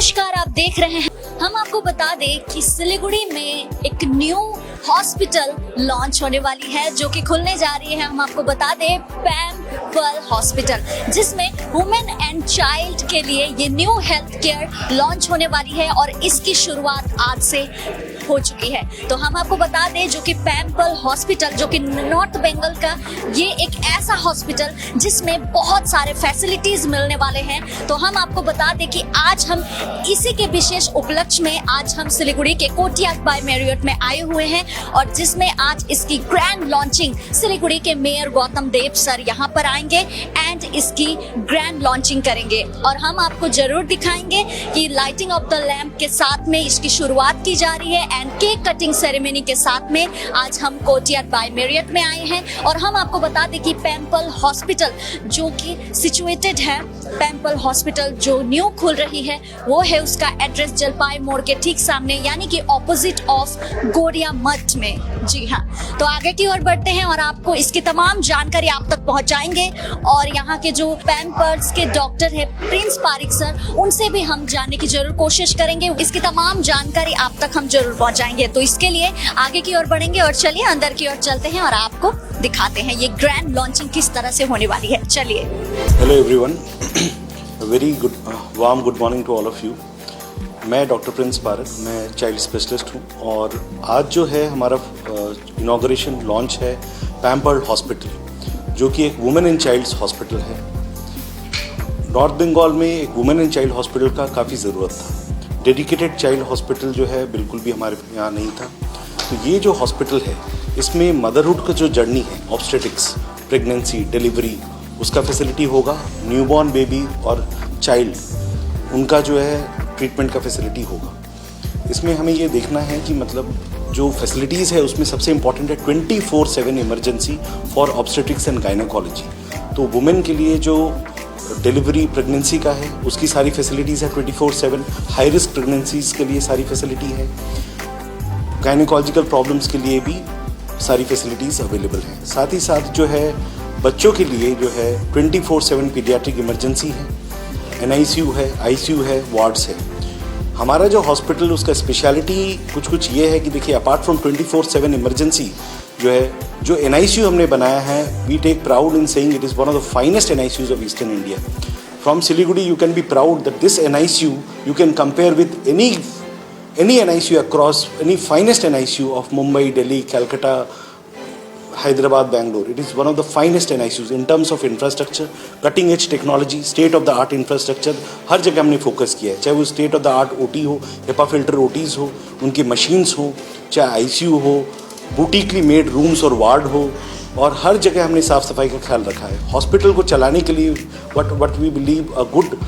नमस्कार, आप देख रहे हैं। हम आपको बता दें कि सिलीगुड़ी में एक न्यू हॉस्पिटल लॉन्च होने वाली है जो कि खुलने जा रही है। हम आपको बता दें पैम्पल हॉस्पिटल, जिसमें वुमेन एंड चाइल्ड के लिए ये न्यू हेल्थ केयर लॉन्च होने वाली है और इसकी शुरुआत आज से हो चुकी है। तो हम आपको बता दें जो कि पैम्पल हॉस्पिटल, जो कि नॉर्थ बंगाल का ये एक ऐसा हॉस्पिटल जिसमें बहुत सारे फैसिलिटीज मिलने वाले हैं। तो हम आपको बता दें कि आज हम इसी के विशेष उपलक्ष्य में आज हम सिलीगुड़ी के कोटियाक बाय मैरियट में आए हुए हैं और जिसमें आज इसकी ग्रैंड लॉन्चिंग सिलीगुड़ी के मेयर गौतम देव सर यहाँ पर आएंगे एंड इसकी ग्रैंड लॉन्चिंग करेंगे। और हम आपको जरूर दिखाएंगे कि लाइटिंग ऑफ द लैम्प के साथ में इसकी शुरुआत की जा रही है एंड केक कटिंग सेरेमनी के साथ में आज हम कोटियाक बाय मैरियट में आए हैं। और हम आपको बता दें कि पैम्पल हॉस्पिटल जो कि सिचुएटेड है, पैम्पल हॉस्पिटल जो न्यू खुल रही है वो है, उसका एड्रेस जलपाई मोड़ के ठीक सामने यानी कि ऑपोजिट ऑफ गोरिया मठ में। जी हाँ, तो आगे की ओर बढ़ते हैं और आपको इसकी तमाम जानकारी आप तक पहुंचाएंगे। और यहाँ के जो पैम्पर्स के डॉक्टर है प्रिंस पारिक सर, उनसे भी हम जानने की जरूर कोशिश करेंगे। इसकी तमाम जानकारी आप तक हम जरूर पहुंचाएंगे। तो इसके लिए आगे की ओर बढ़ेंगे और चलिए अंदर की ओर चलते हैं और आपको दिखाते हैं ये ग्रैंड लॉन्चिंग किस तरह से होने वाली है। चलिए। Hello everyone, very good warm good morning to all of you. मैं डॉक्टर प्रिंस पारिक, मैं चाइल्ड स्पेशलिस्ट हूँ और आज जो है हमारा इनॉग्रेशन लॉन्च है पैम्पर्ड हॉस्पिटल, जो कि एक वुमेन एंड चाइल्ड्स हॉस्पिटल है। नॉर्थ बंगाल में एक वुमेन एंड चाइल्ड हॉस्पिटल का काफ़ी ज़रूरत था। डेडिकेटेड चाइल्ड हॉस्पिटल जो है बिल्कुल भी हमारे यहाँ नहीं था। तो ये जो हॉस्पिटल है इसमें मदरहुड का जो जर्नी है, ऑब्स्टेटिक्स, प्रेगनेंसी, डिलीवरी, उसका फैसिलिटी होगा। न्यूबॉर्न बेबी और चाइल्ड, उनका जो है ट्रीटमेंट का फैसिलिटी होगा। इसमें हमें ये देखना है कि मतलब जो फैसिलिटीज़ है उसमें सबसे इम्पॉर्टेंट है 24/7 emergency for obstetrics and gynaecology. तो वुमेन के लिए जो डिलीवरी प्रेगनेंसी का है उसकी सारी फैसिलिटीज़ है 24/7। हाई रिस्क प्रेगनेंसीज के लिए सारी फैसिलिटी है। गायनेकोलॉजिकल प्रॉब्लम्स के लिए भी सारी फैसिलिटीज़ अवेलेबल हैं। साथ ही साथ जो है बच्चों के लिए जो है 24/7 पीडियाट्रिक इमरजेंसी है, NICU है, ICU है, वार्ड्स है। हमारा जो हॉस्पिटल उसका स्पेशलिटी कुछ ये है कि देखिए, अपार्ट फ्रॉम 24/7 इमरजेंसी जो है, जो NICU हमने बनाया है, we take proud in saying it is one of the finest NICUs of eastern India. From Siliguri you can be proud that this NICU you can compare with any NICU across any finest NICU of Mumbai, Delhi, Calcutta, Hyderabad, Bangalore. It is one of the finest NICUs in terms of infrastructure, cutting edge technology, state of the art infrastructure. हर जगह हमने focus किया है, चाहे वो state of the art OT हो, HEPA filter OTs हो, उनकी machines हो, चाहे ICU हो, बुटीकली मेड रूम्स और वार्ड हो, और हर जगह हमने साफ सफाई का ख्याल रखा है। हॉस्पिटल को चलाने के लिए what we believe a good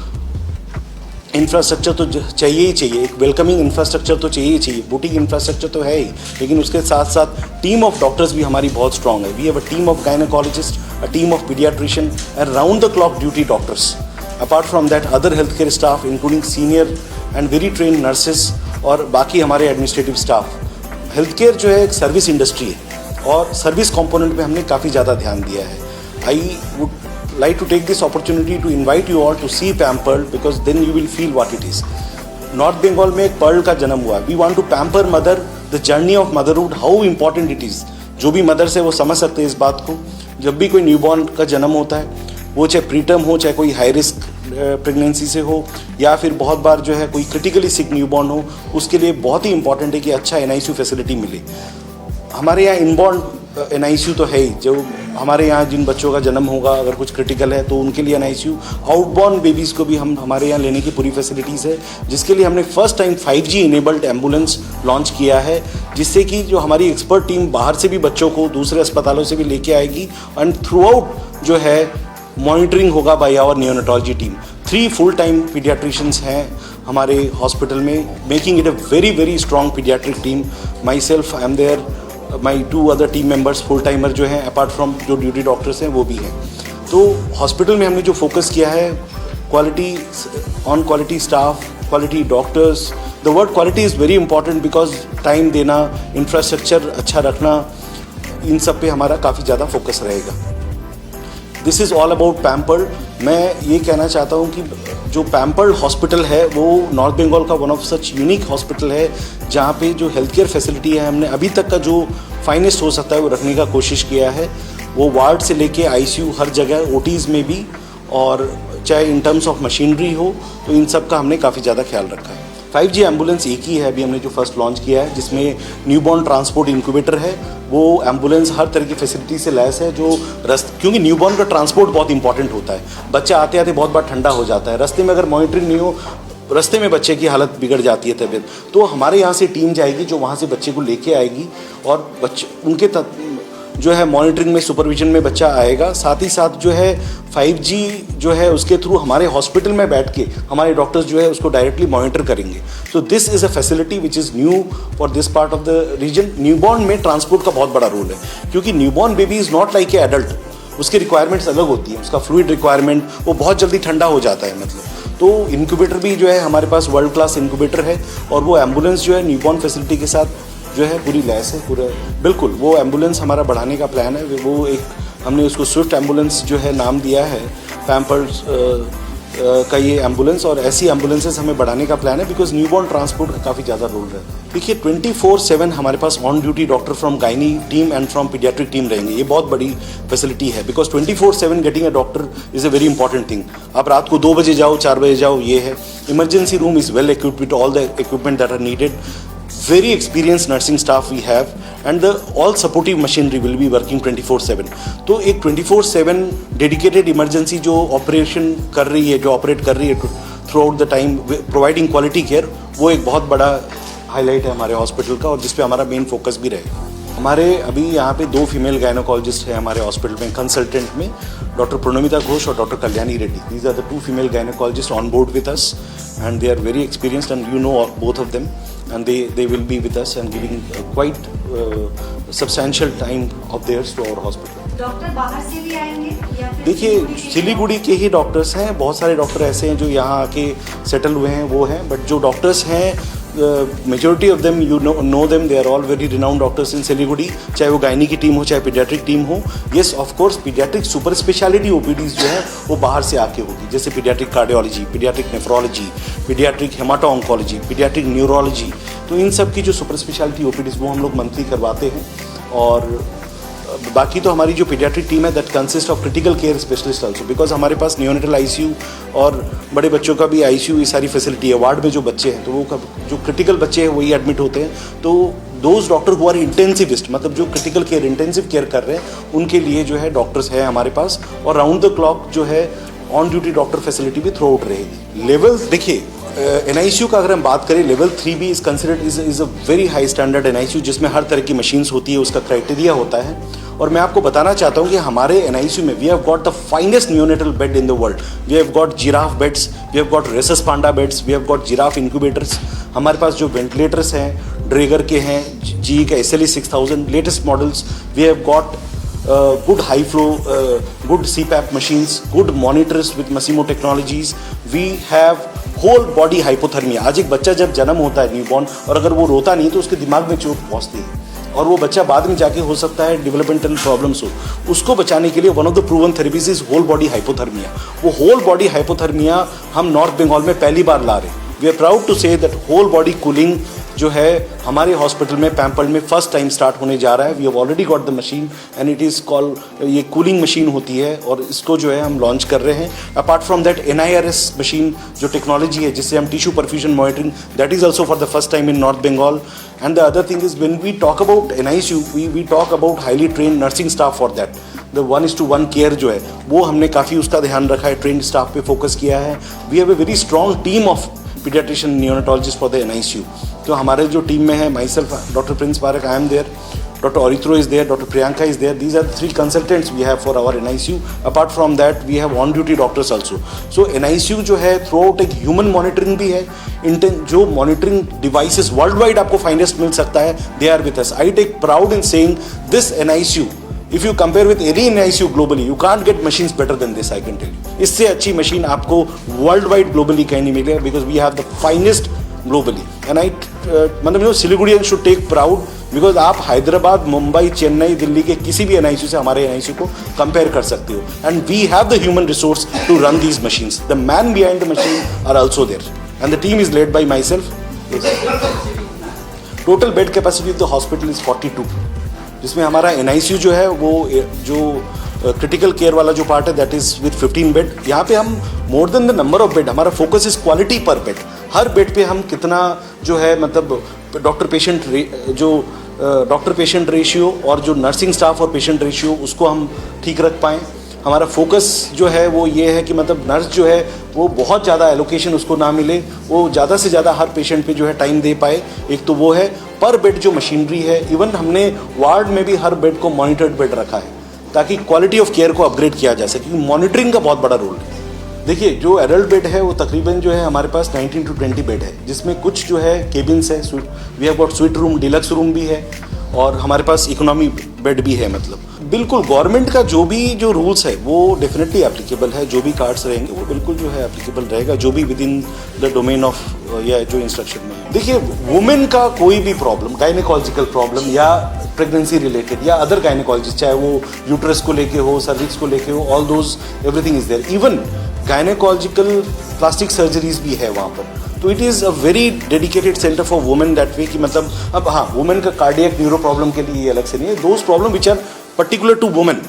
infrastructure तो चाहिए ही चाहिए, एक वेलकमिंग इंफ्रास्ट्रक्चर तो चाहिए ही चाहिए। बुटीक इंफ्रास्ट्रक्चर तो है ही, लेकिन उसके साथ साथ टीम ऑफ डॉक्टर्स भी हमारी बहुत स्ट्रांग है। We have a team of gynaecologist, a team of paediatrician and round the clock duty doctors. Apart from that other health care staff including senior and very trained nurses और बाकी हमारे administrative staff. Health care जो है एक service industry है और service component में हमने काफ़ी ज़्यादा ध्यान दिया है। I would like to take this opportunity to invite you all to see Pampered because then you will feel what it is. North Bengal में एक पर्ल का जन्म हुआ। We want to pamper mother, the journey of motherhood, how important it is. जो भी mother से वो समझ सकते हैं इस बात को। जब भी कोई न्यूबॉर्न का जन्म होता है, वो चाहे प्रीटर्म हो, चाहे कोई हाई रिस्क प्रेगनेंसी से हो, या फिर बहुत बार जो है कोई क्रिटिकली सिक न्यूबॉर्न हो, उसके लिए बहुत ही इंपॉर्टेंट है कि अच्छा NICU फैसिलिटी मिले। हमारे यहाँ इनबॉर्न NICU तो है ही, जो हमारे यहाँ जिन बच्चों का जन्म होगा अगर कुछ क्रिटिकल है तो उनके लिए NICU। आउटबॉर्न बेबीज़ को भी हम हमारे यहाँ लेने की पूरी फैसिलिटीज़ है, जिसके लिए हमने first time 5G enabled ambulance launch किया है, जिससे कि जो हमारी एक्सपर्ट टीम बाहर से भी बच्चों को दूसरे अस्पतालों से भी लेके आएगी एंड थ्रू आउट जो है मॉनिटरिंग होगा by our neonatology team. 3 full time paediatricians हैं हमारे हॉस्पिटल में, making it a very very strong paediatric team. Myself I am there, my 2 other team members full timer जो हैं, apart from जो duty doctors हैं वो भी हैं। तो हॉस्पिटल में हमने जो फोकस किया है quality, on quality staff, quality doctors. The word quality is very important because time देना, इंफ्रास्ट्रक्चर अच्छा रखना, इन सब पे हमारा काफ़ी ज़्यादा फोकस रहेगा। This is all about pampered. मैं ये कहना चाहता हूँ कि जो पैम्पर्ड हॉस्पिटल है वो नॉर्थ बंगाल का one of such unique hospital है, जहाँ पे जो हेल्थ केयर फैसिलिटी है हमने अभी तक का जो फाइनेस्ट हो सकता है वो रखने का कोशिश किया है। वो वार्ड से लेके आईसीयू हर जगह, ओटीज़ में भी, और चाहे इन टर्म्स ऑफ मशीनरी हो, तो इन सब का हमने काफ़ी ज़्यादा ख्याल रखा है। 5G एम्बुलेंस एक ही है अभी हमने जो फर्स्ट लॉन्च किया है, जिसमें न्यूबॉर्न ट्रांसपोर्ट इंक्यूबेटर है। वो एम्बुलेंस हर तरह की फैसिलिटी से लैस है, जो क्योंकि न्यूबॉर्न का ट्रांसपोर्ट बहुत इंपॉर्टेंट होता है। बच्चा आते आते बहुत बार ठंडा हो जाता है, रास्ते में अगर मॉनिटरिंग नहीं हो, रास्ते में बच्चे की हालत बिगड़ जाती है तबीयत, तो हमारे यहाँ से टीम जाएगी जो वहाँ से बच्चे को लेके आएगी, और बच्चे उनके जो है मॉनिटरिंग में, सुपरविजन में बच्चा आएगा। साथ ही साथ जो है 5G जो है उसके थ्रू हमारे हॉस्पिटल में बैठ के हमारे डॉक्टर्स जो है उसको डायरेक्टली मॉनिटर करेंगे। तो this is a facility which is new for this part of the region. Newborn में ट्रांसपोर्ट का बहुत बड़ा रोल है, क्योंकि newborn baby is not like a adult, उसके रिक्वायरमेंट्स अलग होती हैं। उसका फ्लूइड रिक्वायरमेंट वो बहुत जल्दी ठंडा हो जाता है, मतलब। तो इंक्यूबेटर भी जो है हमारे पास वर्ल्ड क्लास इंक्यूबेटर है, और वो एम्बुलेंस जो है न्यूबॉर्न फैसिलिटी के साथ जो है पूरी लैस है, पूरा बिल्कुल। वो एम्बुलेंस हमारा बढ़ाने का प्लान है। वो एक हमने उसको स्विफ्ट एम्बुलेंस जो है नाम दिया है, पैम्पर्ड का ये एम्बुलेंस, और ऐसी एम्बुलेंसेस हमें बढ़ाने का प्लान है, बिकॉज न्यूबॉर्न ट्रांसपोर्ट का काफ़ी ज़्यादा रोल रहता है। देखिए 24/7 हमारे pass on duty doctor from gynae team and from paediatric team रहेंगे। ये बहुत बड़ी फैसिलिटी है, because 24/7 getting a doctor is a very important thing. आप रात को 2 बजे जाओ, 4 बजे जाओ, ये है। Emergency room is well equipped with all the equipment that are needed. Very experienced nursing staff we have, and the all supportive machinery will be working 24/7. तो एक 24/7 dedicated emergency जो ऑपरेशन कर रही है, जो ऑपरेट कर रही है through out the time, providing quality care, वो एक बहुत बड़ा हाईलाइट है हमारे हॉस्पिटल का, और जिसपे हमारा मेन फोकस भी रहेगा। हमारे अभी यहाँ पे 2 फीमेल गायनोकोलॉजिस्ट हैं हमारे हॉस्पिटल में, कंसल्टेंट में, डॉक्टर प्रणमिता घोष और doctor Kalyani Reddy. These are the 2 female gynaecologist on board with us, and they are very experienced, and you know both of them, and they will be with us and giving quite substantial time of theirs to our hospital. Doctor बाहर से भी आएंगे या फिर? देखिए सिलीगुड़ी के ही doctors हैं, बहुत सारे डॉक्टर ऐसे हैं जो यहाँ आके सेटल हुए हैं, वो हैं, बट जो डॉक्टर्स हैं majority of them you know them, they are all very renowned doctors in Siliguri, चाहे वो गायनी की टीम हो, चाहे पीडियाट्रिक टीम हो। Yes of course paediatric super speciality OPDs जो है वो बाहर से आके होगी, जैसे paediatric cardiology, paediatric nephrology, paediatric haemato oncology, paediatric neurology, तो इन सब की जो सुपर स्पेशलिटी ओपीडीज वो हम लोग मंथली करवाते हैं। और बाकी तो हमारी जो पीडियाट्रिक टीम है that consist of critical care specialist also, because हमारे पास नियोनेटल आईसीयू और बड़े बच्चों का भी आईसीयू, ये सारी फैसिलिटी है। वार्ड में जो बच्चे हैं तो वो जो क्रिटिकल बच्चे हैं वही एडमिट होते हैं, तो those doctor who are intensivist, मतलब जो क्रिटिकल केयर इंटेंसिव केयर कर रहे हैं, उनके लिए जो है डॉक्टर्स हैं हमारे पास, और राउंड द क्लॉक जो है ऑन ड्यूटी डॉक्टर फैसिलिटी भी थ्रू आउट रहेगी। लेवल देखिए NICU का अगर हम बात करें, level 3B is considered is a very high standard NICU, जिसमें हर तरह की मशीन्स होती है, उसका क्राइटेरिया होता है। और मैं आपको बताना चाहता हूँ कि हमारे NICU में we have got the finest neonatal bed in the world. We have got giraffe beds, we have got resus panda beds, we have got giraffe incubators. हमारे पास जो वेंटिलेटर्स हैं ड्रेगर के हैं, GE का SLE 6000 latest models. We have got good high flow, good CPAP machines, good monitors with Masimo technologies. We have whole body hypothermia. आज एक बच्चा जब जन्म होता है न्यूबॉर्न, और अगर वो रोता नहीं तो उसके दिमाग में चोट पहुंचती है, और वो बच्चा बाद में जाके हो सकता है डेवलपमेंटल प्रॉब्लम्स हो। उसको बचाने के लिए one of the proven therapies is whole body hypothermia. वो होल बॉडी हाइपोथर्मिया हम नॉर्थ बंगाल में पहली बार ला रहे हैं। We are proud to say that whole body cooling जो है हमारे हॉस्पिटल में पैम्पर्ड में फर्स्ट टाइम स्टार्ट होने जा रहा है। We have already got the machine and it is called, ये कूलिंग मशीन होती है, और इसको जो है हम लॉन्च कर रहे हैं। Apart from that NIRS machine जो टेक्नोलॉजी है जिससे हम tissue perfusion monitoring, that is also for the first time in north Bengal. And the other thing is when we talk about NICU, we talk about highly trained nursing staff for that. The 1:1 care जो है वो हमने काफ़ी उसका ध्यान रखा है, trend staff पे फोकस किया है। We have a very strong team of pediatrician neonatologist for the NICU. तो हमारे जो टीम में है, myself, Dr. Prince Parak, I am there, Dr. Orithro is there, Dr. Priyanka is there. These are the 3 consultants we have for our NICU. Apart from that, we have on-duty doctors also. So NICU जो है throughout एक human monitoring भी है, जो monitoring devices worldwide आपको finest मिल सकता है, they are with us. I take proud in saying this NICU, if you compare with any NICU globally, you can't get machines better than this, I can tell you. इससे अच्छी machine आपको worldwide globally कहीं नहीं मिलेगा, because we have the finest globally. And I, मतलब सिलीगुड़ियन should take proud because आप हैदराबाद, मुंबई, चेन्नई, दिल्ली के किसी भी NICU से हमारे NICU को कंपेयर कर सकते हो. And we have the human resource to run these machines. The man behind the machine are also there and the team is led by myself. Total bed capacity of the hospital is 42, जिसमें हमारा NICU जो है वो जो critical care वाला जो part है that is with 15 bed. यहाँ पे हम more than the number of bed, हमारा फोकस इज क्वालिटी पर बेड. हर बेड पे हम कितना जो है मतलब डॉक्टर पेशेंट रेशियो और जो नर्सिंग स्टाफ और पेशेंट रेशियो उसको हम ठीक रख पाएँ. हमारा फोकस जो है वो ये है कि मतलब नर्स जो है वो बहुत ज़्यादा एलोकेशन उसको ना मिले, वो ज़्यादा से ज़्यादा हर पेशेंट पे जो है टाइम दे पाए. एक तो वो है. पर बेड जो मशीनरी है, इवन हमने वार्ड में भी हर बेड को मॉनिटर्ड बेड रखा है ताकि क्वालिटी ऑफ केयर को अपग्रेड किया जा सके, क्योंकि मॉनिटरिंग का बहुत बड़ा रोल है. देखिए जो एडल्ट बेड है वो तकरीबन जो है हमारे पास 19 to 20 बेड है, जिसमें कुछ जो है केबिन्स है, we have got suite room, deluxe room भी है और हमारे पास इकोनॉमी बेड भी है. मतलब बिल्कुल गवर्नमेंट का जो रूल्स है वो डेफिनेटली एप्लीकेबल है. जो भी कार्ड्स रहेंगे वो बिल्कुल जो है एप्लीकेबल रहेगा, जो भी with in the domain of या जो इंस्ट्रक्शन में है. देखिए वुमेन का कोई भी प्रॉब्लम, गायनेकोलॉजिकल प्रॉब्लम या प्रेगनेंसी रिलेटेड या अदर गायनेकोलॉजी, चाहे वो यूट्रस को लेके हो, सर्विक्स को लेके हो, all those everything is there. Even gynaecological plastic surgeries भी है वहाँ पर. तो it is a very dedicated centre for women that way कि मतलब अब हाँ वुमेन का कार्डियक न्यूरो प्रॉब्लम के लिए अलग से नहीं है. Those problem which are particular to women,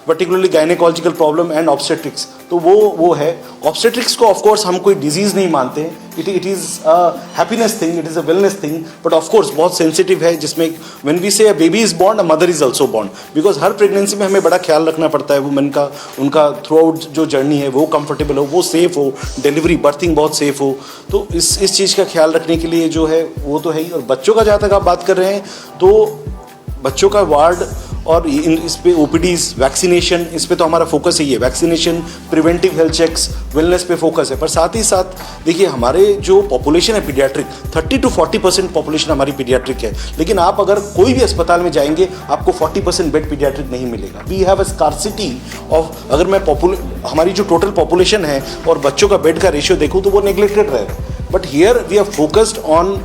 particularly gynaecological problem and obstetrics, तो वो है. ऑब्स्टेट्रिक्स को ऑफकोर्स हम कोई डिजीज़ नहीं मानते हैं. It is a happiness thing, it is a wellness thing, but of course बहुत सेंसिटिव है, जिसमें व्हेन वी से a baby is born, a mother is also born. Because her pregnancy में हमें बड़ा ख्याल रखना पड़ता है वुमेन का, उनका थ्रू आउट जो जर्नी है वो कंफर्टेबल हो, वो सेफ़ हो, डिलीवरी बर्थिंग बहुत सेफ़ हो. तो इस चीज़ का ख्याल रखने के लिए जो है वो तो है ही. और बच्चों का जहाँ तक आप बात कर रहे हैं तो बच्चों का वार्ड और इस पे OPDs, वैक्सीनेशन, इस पे तो हमारा फोकस ही है. Vaccination, preventive health checks, wellness पे फोकस है. पर साथ ही साथ देखिए हमारे जो पॉपुलेशन है पीडियाट्रिक, 30 to 40% पॉपुलेशन हमारी पीडियाट्रिक है. लेकिन आप अगर कोई भी अस्पताल में जाएंगे आपको 40% बेड पीडियाट्रिक नहीं मिलेगा. We have a scarcity of, अगर मैं हमारी जो टोटल पॉपुलेशन है और बच्चों का बेड का रेशियो देखूँ तो वो नेग्लेक्टेड रहेगा. But here we are focused on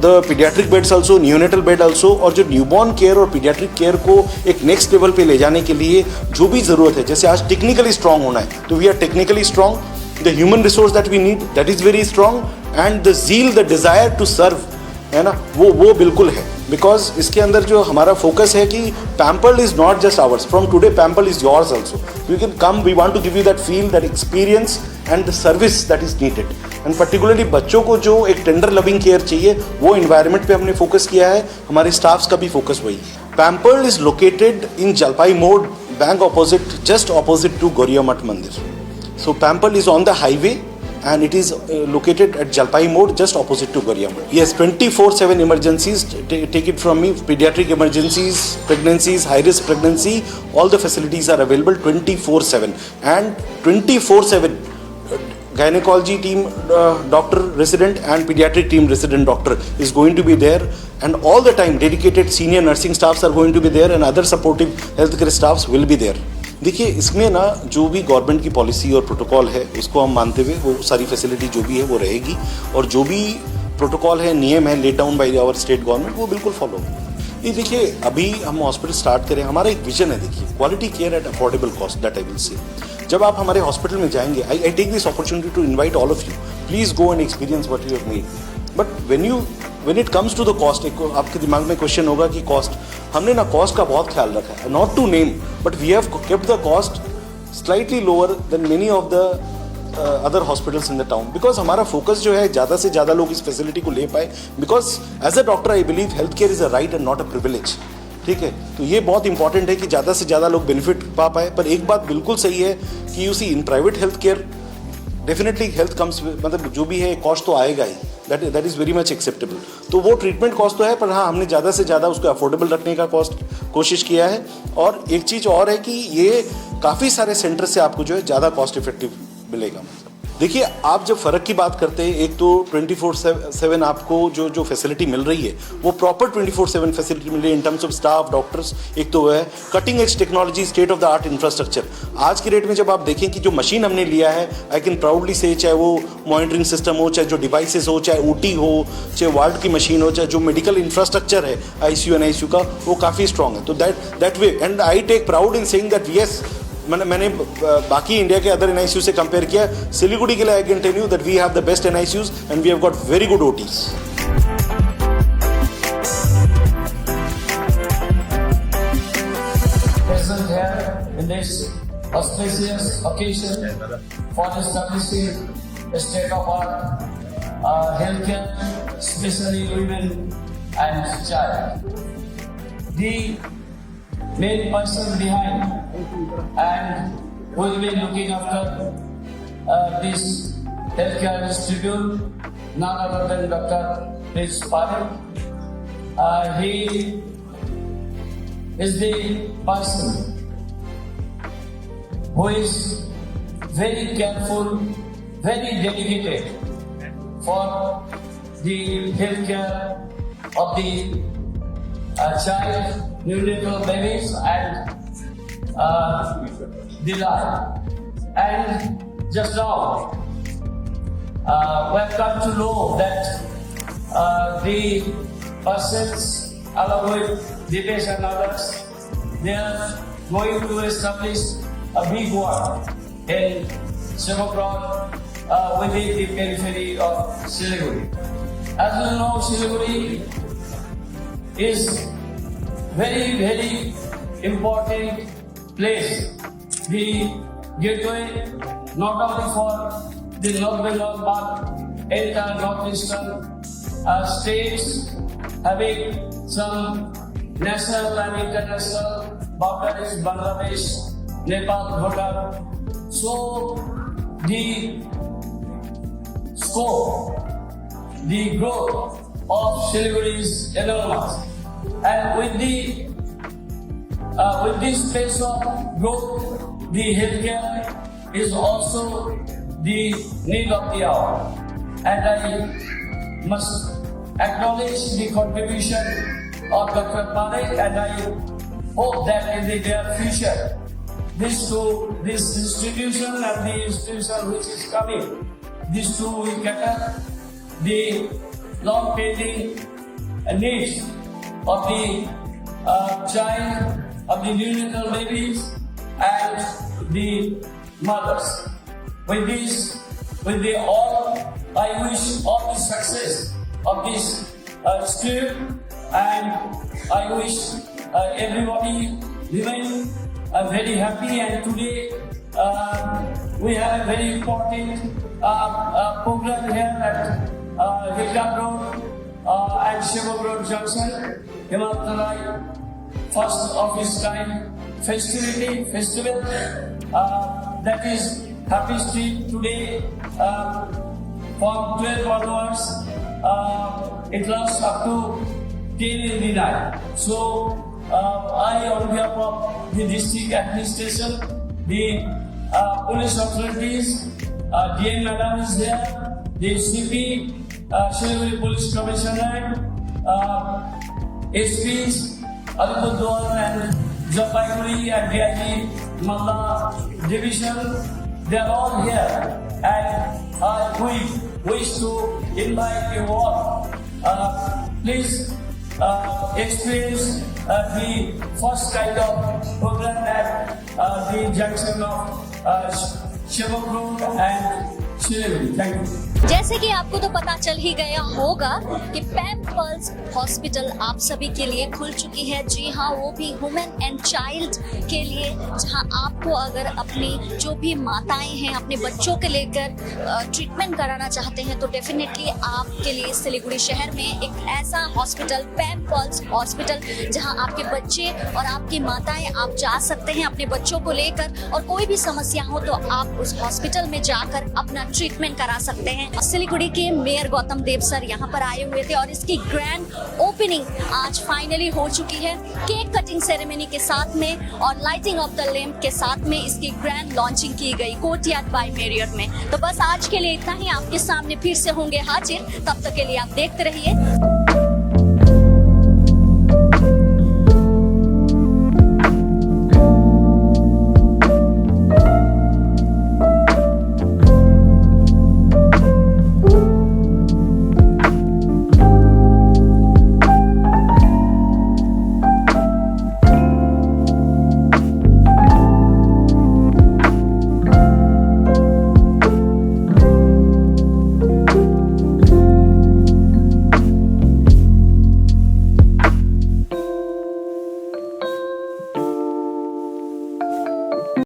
the paediatric beds also, neonatal bed also, और जो न्यूबॉर्न केयर और पीडियाट्रिक केयर को एक नेक्स्ट लेवल पे ले जाने के लिए जो भी ज़रूरत है, जैसे आज टेक्निकली स्ट्रांग होना है तो we are technically strong. The human resource that we need that is very strong, and the zeal, the desire to serve है ना, वो बिल्कुल है. बिकॉज इसके अंदर जो हमारा फोकस है कि Pampered is not just ours, from today Pampered is yours also. You can come, we want to give you that feel, that experience and the service that is needed. And particularly बच्चों को जो एक tender loving care चाहिए वो environment पे हमने focus किया है. हमारे स्टाफ्स का भी फोकस वही है. Pampered is located in Jalpai More, bank opposite, just opposite to Gauriya Math Mandir. So Pampered is on the highway and it is located at Jalpai Mode, just opposite to Gauria Mode. Yes, 24/7 emergencies, take it from me, pediatric emergencies, pregnancies, high risk pregnancy, all the facilities are available 24/7, and 24/7 gynecology team doctor resident and pediatric team resident doctor is going to be there, and all the time dedicated senior nursing staffs are going to be there, and other supportive healthcare staffs will be there. देखिए इसमें ना जो भी government की policy और protocol है उसको हम मानते हुए वो सारी फैसिलिटी जो भी है वो रहेगी, और जो भी प्रोटोकॉल है, नियम है laid down by our state government, वो बिल्कुल फॉलो होगा. ये देखिए अभी हम हॉस्पिटल स्टार्ट करें, हमारा एक विजन है. देखिए quality care at affordable cost, that I will say. जब आप हमारे हॉस्पिटल में जाएंगे, I take this opportunity to invite all of you, please go and experience what you have made. But when it comes to the cost, एक आपके दिमाग में question होगा कि कॉस्ट, हमने ना कॉस्ट का बहुत ख्याल रखा है. Not to name, but we have kept the cost slightly lower than many of the other hospitals in the town, because हमारा फोकस जो है ज़्यादा से ज़्यादा लोग इस फैसिलिटी को ले पाए. Because as a doctor I believe health care is a right and not a privilege. ठीक है, तो ये बहुत इंपॉर्टेंट है कि ज़्यादा से ज़्यादा लोग बेनिफिट पा पाए. पर एक बात बिल्कुल सही है कि you see in private health care definitely health comes, मतलब जो भी है कॉस्ट तो आएगा ही, that is very much acceptable. तो वो ट्रीटमेंट कॉस्ट तो है, पर हाँ हमने ज़्यादा से ज़्यादा उसको अफोर्डेबल रखने का कोशिश किया है. और एक चीज़ और है कि ये काफ़ी सारे सेंटर से आपको जो है ज़्यादा कॉस्ट इफेक्टिव मिलेगा. देखिए, आप जब फ़र्क की बात करते हैं, एक तो 24/7 आपको जो फैसिलिटी मिल रही है वो प्रॉपर 24/7 फैसिलिटी मिल रही है in terms of staff, doctors. एक तो वो है cutting edge technology, state of the art infrastructure. आज की डेट में जब आप देखें कि जो मशीन हमने लिया है, आई कैन प्राउडली से, चाहे वो मॉनिटरिंग सिस्टम हो, चाहे जो डिवाइसेस हो, चाहे OT हो, चाहे वार्ड की मशीन हो, चाहे जो मेडिकल इंफ्रास्ट्रक्चर है ICU and ICU का, वो काफ़ी स्ट्रॉन्ग है। तो that way and I take proud in saying that yes, मैंने बाकी इंडिया के अदर NICU से कंपेयर किया। सिलीगुड़ी के लिए I can tell you that we have the best NICUs and we have got very good OTs। Present here in this auspicious occasion for establishing a state-of-art healthcare, especially women and child. The main person behind and who will be looking after this healthcare institute, none other than Dr. Prince Parekh. He is the person who is very careful, very dedicated for the healthcare of the child, neonatal babies and the life. And just now, we have come to know that the persons along with Dipesh and others, they are going to establish a big one in Shivapur within the periphery of Siliguri. As you know, Siliguri is very, very important place, the gateway not only for the North Bengal but entire northeastern states having some national and international boundaries, Bangladesh, Nepal, Bhutan. So the scope, the growth of Siliguri is enormous, and with this pace of growth, the healthcare is also the need of the hour. And I must acknowledge the contribution of Dr. Parekh, and I hope that in the near future, this institution and the institution which is coming, these two will cater the long pending needs of the child, of the neonatal babies and the mothers. With the all, I wish all the success of this scheme, and I wish everybody remain very happy. And today we have a very important program here at Hillgam Road and Shivapur Road Junction, Himalaya, first of its kind festival that is Happy Street today from 12 onwards. It lasts up to 10 in the night. So I, on behalf of the district administration, the police authorities, DN Madam is there, the CP, Siliguri Police Commissioner, SPs, Alipurduar and Jalpaiguri and DIG Malda Division, they are all here, and we wish to invite you all. Please experience the first kind of program at the junction of Shivapur and Siliguri. Thank you. जैसे कि आपको तो पता चल ही गया होगा कि Pampers hospital आप सभी के लिए खुल चुकी है। जी हाँ, वो भी वुमेन एंड चाइल्ड के लिए, जहाँ आपको अगर अपनी जो भी माताएं हैं अपने बच्चों के लेकर ट्रीटमेंट कराना चाहते हैं तो डेफिनेटली आपके लिए सिलीगुड़ी शहर में एक ऐसा हॉस्पिटल, पैम्पर्स हॉस्पिटल, जहाँ आपके बच्चे और आपकी माताएं आप जा सकते हैं अपने बच्चों को लेकर, और कोई भी समस्या हो तो आप उस हॉस्पिटल में जाकर अपना ट्रीटमेंट करा सकते हैं। सिलीगुड़ी के मेयर गौतम देव सर यहाँ पर आए हुए थे और इसकी ग्रैंड ओपनिंग आज फाइनली हो चुकी है। केक कटिंग सेरेमनी के साथ में और लाइटिंग ऑफ द लैम्प के साथ में इसकी ग्रैंड लॉन्चिंग की गई कोर्टयार्ड बाय मैरियट में। तो बस आज के लिए इतना ही, आपके सामने फिर से होंगे हाजिर, तब तक के लिए आप देखते रहिए